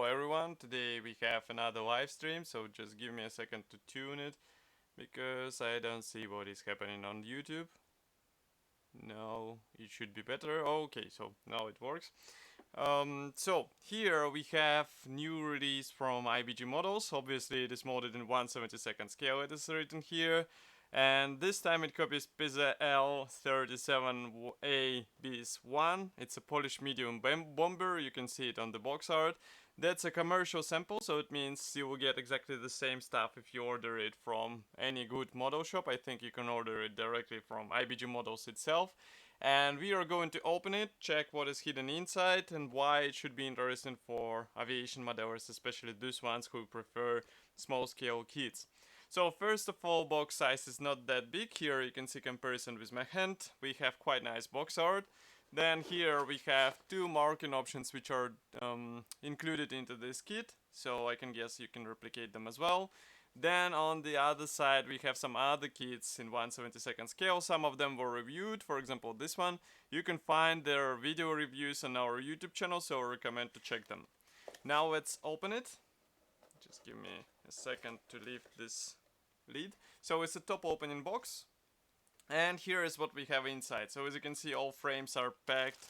everyone, today we have another live stream, so just give me a second to tune it because I don't see what is happening on YouTube. No, it should be better. Okay, so now it works. So here we have new release from IBG Models. Obviously it is modded in 1/72 scale, it is written here. And this time it copies PZL.37A bis 1. It's a Polish medium bomber, you can see it on the box art. That's a commercial sample, so it means you will get exactly the same stuff if you order it from any good model shop. I think you can order it directly from IBG Models itself. And we are going to open it, check what is hidden inside and why it should be interesting for aviation modelers, especially those ones who prefer small scale kits. So first of all, box size is not that big. Here you can see comparison with my hand. We have quite nice box art. Then here we have two marking options which are included into this kit. So I can guess you can replicate them as well. Then on the other side we have some other kits in 1/72 scale. Some of them were reviewed, for example this one. You can find their video reviews on our YouTube channel, so I recommend to check them. Now let's open it. Just give me a second to lift this lid. So it's a top opening box. And here is what we have inside. So as you can see, all frames are packed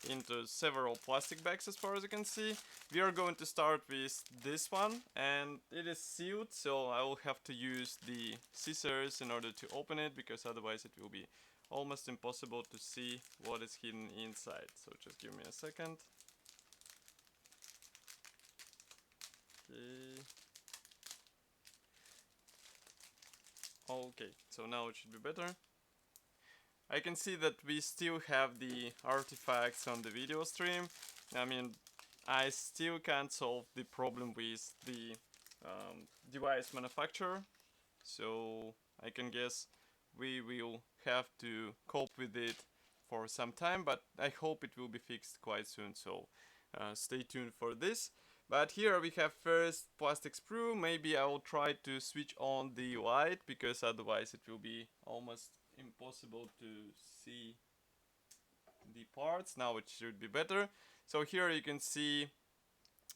into several plastic bags as far as you can see. We are going to start with this one, and it is sealed, so I will have to use the scissors in order to open it, because otherwise it will be almost impossible to see what is hidden inside. So just give me a second. Okay, so now it should be better. I can see that we still have the artifacts on the video stream. I mean, I still can't solve the problem with the device manufacturer, so I can guess we will have to cope with it for some time, but I hope it will be fixed quite soon, so stay tuned for this. But here we have first plastic sprue. Maybe I will try to switch on the light, because otherwise it will be almost impossible to see the parts. Now it should be better. So here you can see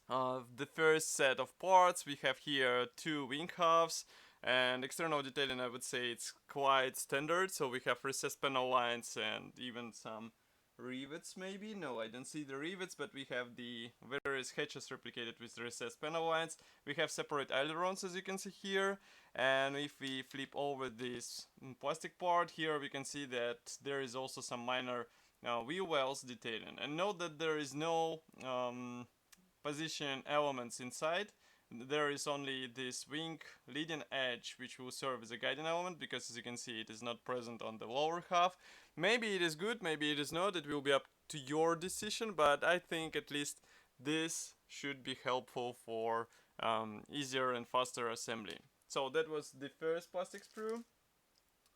the first set of parts. We have here two wing halves, and external detailing, I would say it's quite standard. So we have recessed panel lines and even some rivets maybe. No, I don't see the rivets, but we have the various hatches replicated with recessed panel lines. We have separate ailerons, as you can see here. And if we flip over this plastic part here, we can see that there is also some minor wheel wells detailing. And note that there is no position elements inside. There is only this wing leading edge, which will serve as a guiding element, because as you can see it is not present on the lower half. Maybe it is good, maybe it is not, it will be up to your decision, but I think at least this should be helpful for easier and faster assembly. So that was the first plastic sprue.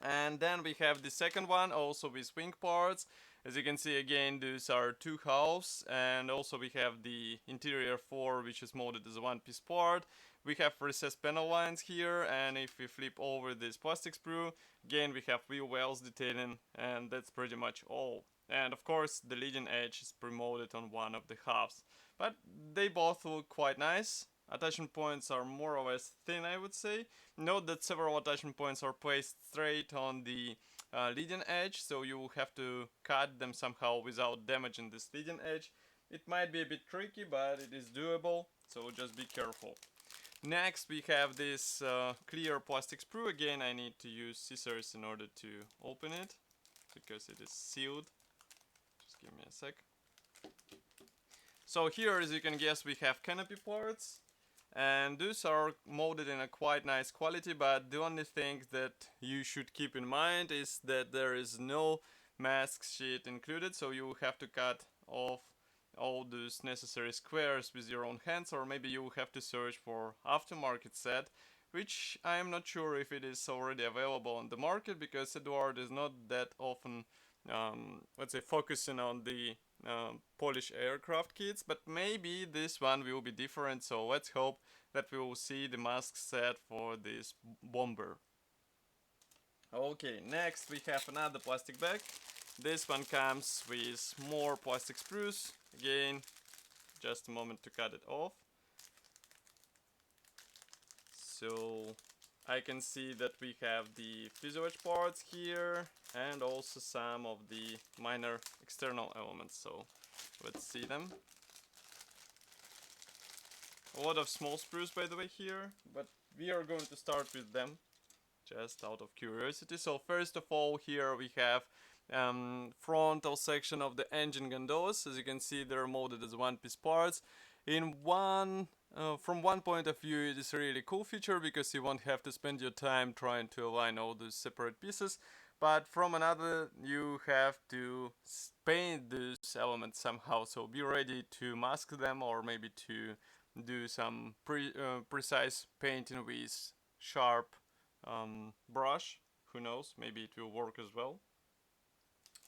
And then we have the second one, also with wing parts. As you can see, again, these are two halves, and also we have the interior floor, which is molded as a one-piece part. We have recessed panel lines here, and if we flip over this plastic sprue, again we have wheel wells detailing, and that's pretty much all. And of course the leading edge is pre-molded on one of the halves, but they both look quite nice. Attachment points are more or less thin, I would say. Note that several attachment points are placed straight on the leading edge, so you will have to cut them somehow without damaging this leading edge. It might be a bit tricky, but it is doable, so just be careful. Next we have this clear plastic sprue. Again, I need to use scissors in order to open it, because it is sealed. Just give me a sec. So here, as you can guess, we have canopy parts. And those are molded in a quite nice quality, but the only thing that you should keep in mind is that there is no mask sheet included, so you will have to cut off all those necessary squares with your own hands, or maybe you will have to search for aftermarket set, which I am not sure if it is already available on the market, because Eduard is not that often let's say focusing on the Polish aircraft kits, but maybe this one will be different, so let's hope that we will see the mask set for this bomber. Okay, next we have another plastic bag. This one comes with more plastic sprues. Again, just a moment to cut it off. So I can see that we have the PZL parts here and also some of the minor external elements. So let's see them. A lot of small sprues, by the way, here, but we are going to start with them just out of curiosity. So first of all, here we have frontal section of the engine gondolas. As you can see, they're molded as one-piece parts. From one point of view, it is a really cool feature because you won't have to spend your time trying to align all those separate pieces. But from another, you have to paint these elements somehow. So be ready to mask them or maybe to do some precise painting with sharp brush. Who knows, maybe it will work as well.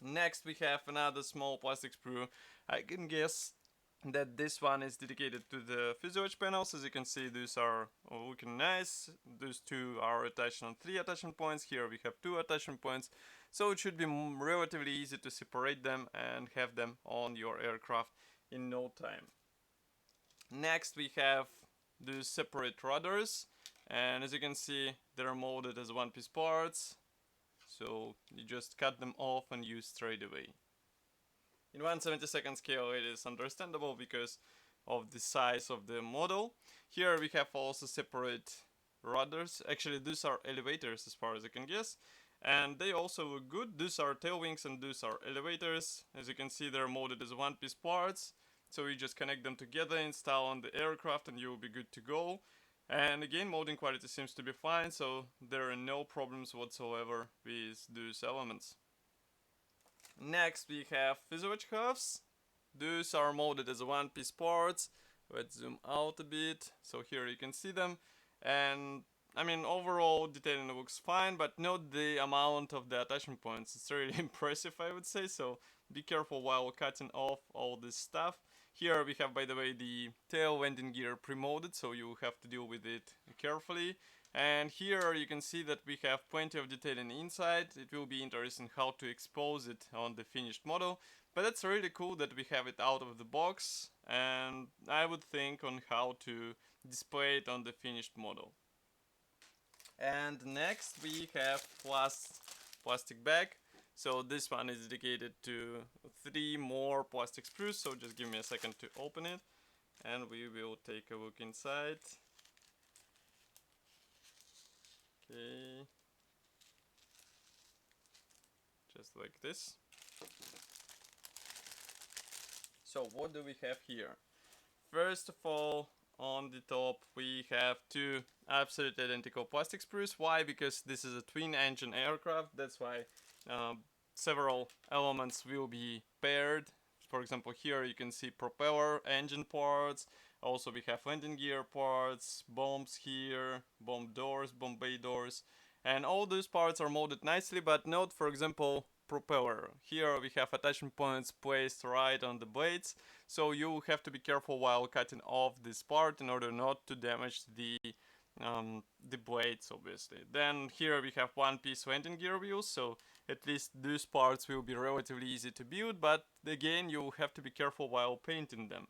Next we have another small plastic sprue. I can guess that this one is dedicated to the fuselage panels. As you can see, these are looking nice. Those two are attached on 3 attachment points. Here we have 2 attachment points, so it should be relatively easy to separate them and have them on your aircraft in no time. Next we have the separate rudders, and as you can see, they're molded as one-piece parts, so you just cut them off and use straight away. In 1/72 scale it is understandable because of the size of the model. Here we have also separate rudders. Actually, these are elevators as far as I can guess, and they also look good. These are tail wings and these are elevators. As you can see, they're molded as one-piece parts. So you just connect them together, install on the aircraft, and you will be good to go. And again, molding quality seems to be fine, so there are no problems whatsoever with these elements. Next we have fuselage halves. These are molded as one-piece parts. Let's zoom out a bit. So here you can see them. And I mean, overall detailing looks fine, but note the amount of the attachment points. It's really impressive, I would say, so be careful while cutting off all this stuff. Here we have, by the way, the tail landing gear pre-molded, so you have to deal with it carefully. And here you can see that we have plenty of detailing inside. It will be interesting how to expose it on the finished model, but it's really cool that we have it out of the box, and I would think on how to display it on the finished model. And next we have plastic bag. So this one is dedicated to 3 more plastic sprues, so just give me a second to open it and we will take a look inside. Okay, just like this. So what do we have here? First of all, on the top we have 2 absolutely identical plastic sprues. Why? Because this is a twin engine aircraft, that's why several elements will be paired. For example, here you can see propeller, engine parts. Also we have landing gear parts, bombs here, bomb doors, bomb bay doors. And all these parts are molded nicely, but note, for example, propeller. Here we have attachment points placed right on the blades, so you have to be careful while cutting off this part in order not to damage the blades, obviously. Then here we have one-piece landing gear wheels, so at least these parts will be relatively easy to build, but again you have to be careful while painting them.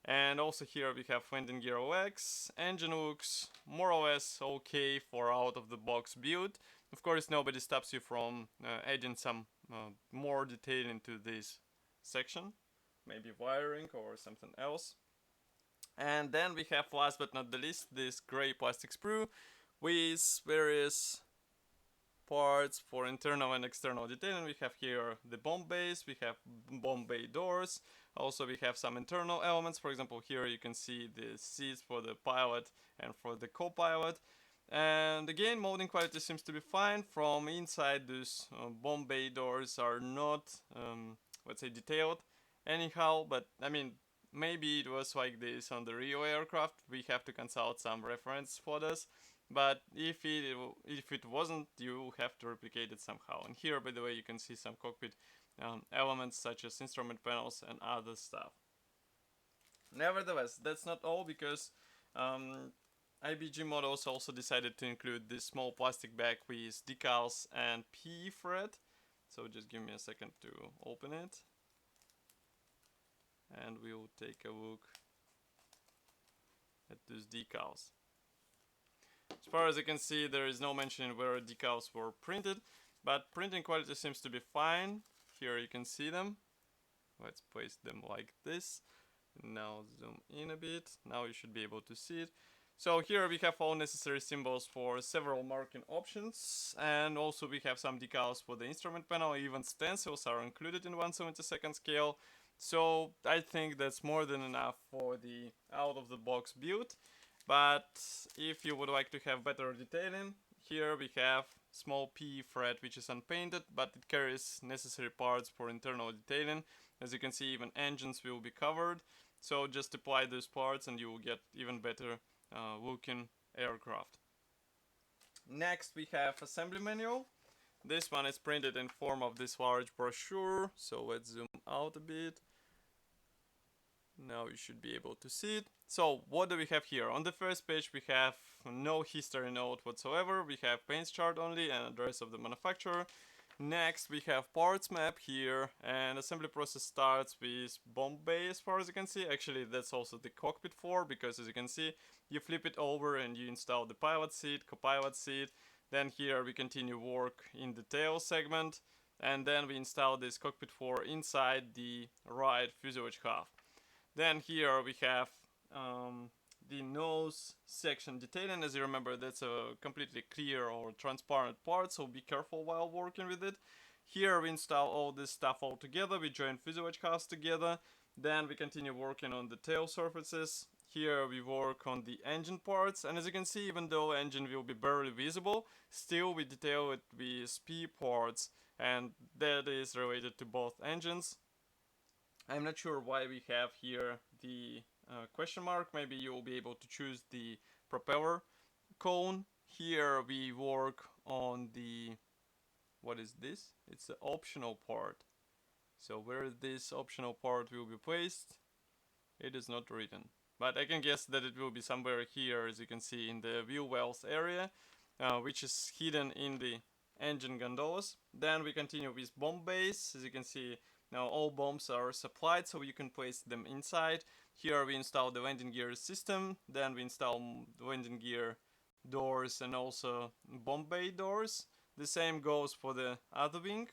And also here we have landing gear legs. Engine looks more or less okay for out of the box build. Of course, nobody stops you from adding some more detail into this section, maybe wiring or something else. And then we have, last but not the least, this gray plastic sprue with various parts for internal and external detailing. We have here the bomb bays, we have bomb bay doors, also we have some internal elements. For example, here you can see the seats for the pilot and for the co-pilot. And again, molding quality seems to be fine. From inside, these bomb bay doors are not, let's say, detailed anyhow, but I mean, maybe it was like this on the real aircraft. We have to consult some reference photos. But if it wasn't, you have to replicate it somehow. And here, by the way, you can see some cockpit elements such as instrument panels and other stuff. Nevertheless, that's not all, because IBG Models also decided to include this small plastic bag with decals and P thread. So just give me a second to open it. And we'll take a look at these decals. As far as you can see, there is no mention where decals were printed, but printing quality seems to be fine. Here you can see them. Let's place them like this. Now zoom in a bit. Now you should be able to see it. So here we have all necessary symbols for several marking options, and also we have some decals for the instrument panel. Even stencils are included in 1/72 scale. So I think that's more than enough for the out-of-the-box build. But if you would like to have better detailing, here we have small P fret, which is unpainted, but it carries necessary parts for internal detailing. As you can see, even engines will be covered. So just apply those parts and you will get even better looking aircraft. Next we have assembly manual. This one is printed in form of this large brochure. So let's zoom out a bit. Now you should be able to see it. So what do we have here? On the first page we have no history note whatsoever. We have paints chart only and address of the manufacturer. Next we have parts map here, and assembly process starts with bomb bay as far as you can see. Actually that's also the cockpit floor, because as you can see you flip it over and you install the pilot seat, co-pilot seat. Then here we continue work in the tail segment, and then we install this cockpit floor inside the right fuselage half. Then here we have the nose section detailing. As you remember, that's a completely clear or transparent part, so be careful while working with it. Here we install all this stuff all together. We join fuselage halves together. Then we continue working on the tail surfaces. Here we work on the engine parts, and as you can see, even though engine will be barely visible, still we detail it with P parts, and that is related to both engines. I'm not sure why we have here the question mark. Maybe you'll be able to choose the propeller cone. Here we work on the, what is this? It's the optional part. So where this optional part will be placed, it is not written. But I can guess that it will be somewhere here, as you can see, in the wheel wells area, which is hidden in the engine gondolas. Then we continue with bomb bays. As you can see, now all bombs are supplied, so you can place them inside. Here we install the landing gear system. Then we install landing gear doors and also bomb bay doors. The same goes for the other wing.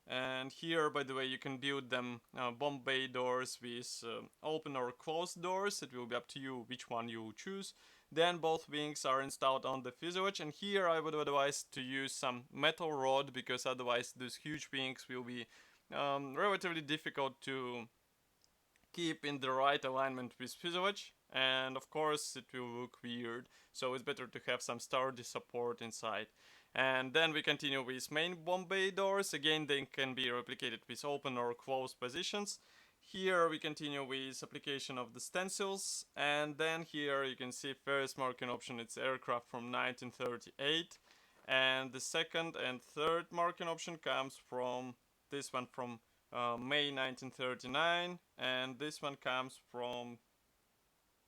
And here, by the way, you can build them bomb bay doors with open or closed doors. It will be up to you which one you choose. Then both wings are installed on the fuselage, and here I would advise to use some metal rod, because otherwise those huge wings will be relatively difficult to keep in the right alignment with fuselage, and of course it will look weird, so it's better to have some sturdy support inside. And then we continue with main bomb bay doors. Again, they can be replicated with open or closed positions. Here we continue with application of the stencils, and then here you can see first marking option, it's aircraft from 1938, and the second and third marking option comes from this one from May 1939, and this one comes from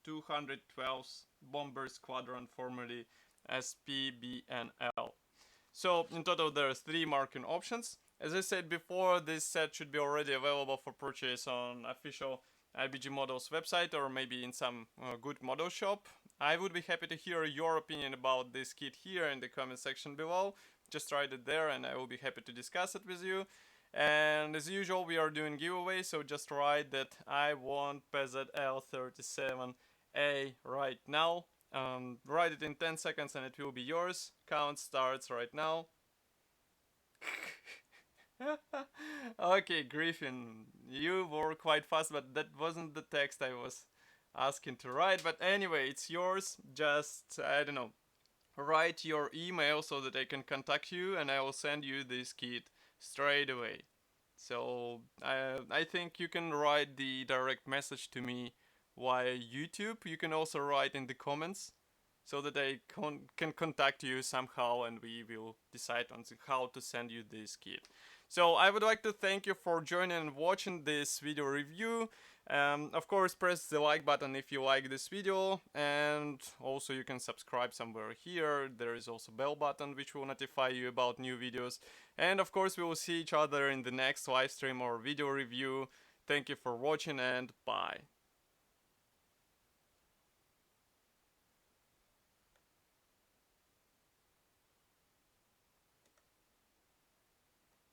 212th Bomber Squadron, formerly SPBNL. So in total there are 3 marking options. As I said before, this set should be already available for purchase on official IBG Models website, or maybe in some good model shop. I would be happy to hear your opinion about this kit here in the comment section below. Just write it there and I will be happy to discuss it with you. And as usual, we are doing giveaway, so just write that I want PZL.37A right now. Write it in 10 seconds and it will be yours. Count starts right now. Okay, Griffin, you were quite fast, but that wasn't the text I was asking to write. But anyway, it's yours. Just, I don't know, write your email so that I can contact you and I will send you this kit straight away. So I think you can write the direct message to me via YouTube. You can also write in the comments so that I can contact you somehow and we will decide on how to send you this kit. So I would like to thank you for joining and watching this video review. Of course, press the like button if you like this video, and also you can subscribe somewhere here. There is also bell button which will notify you about new videos. And of course we will see each other in the next live stream or video review. Thank you for watching and bye.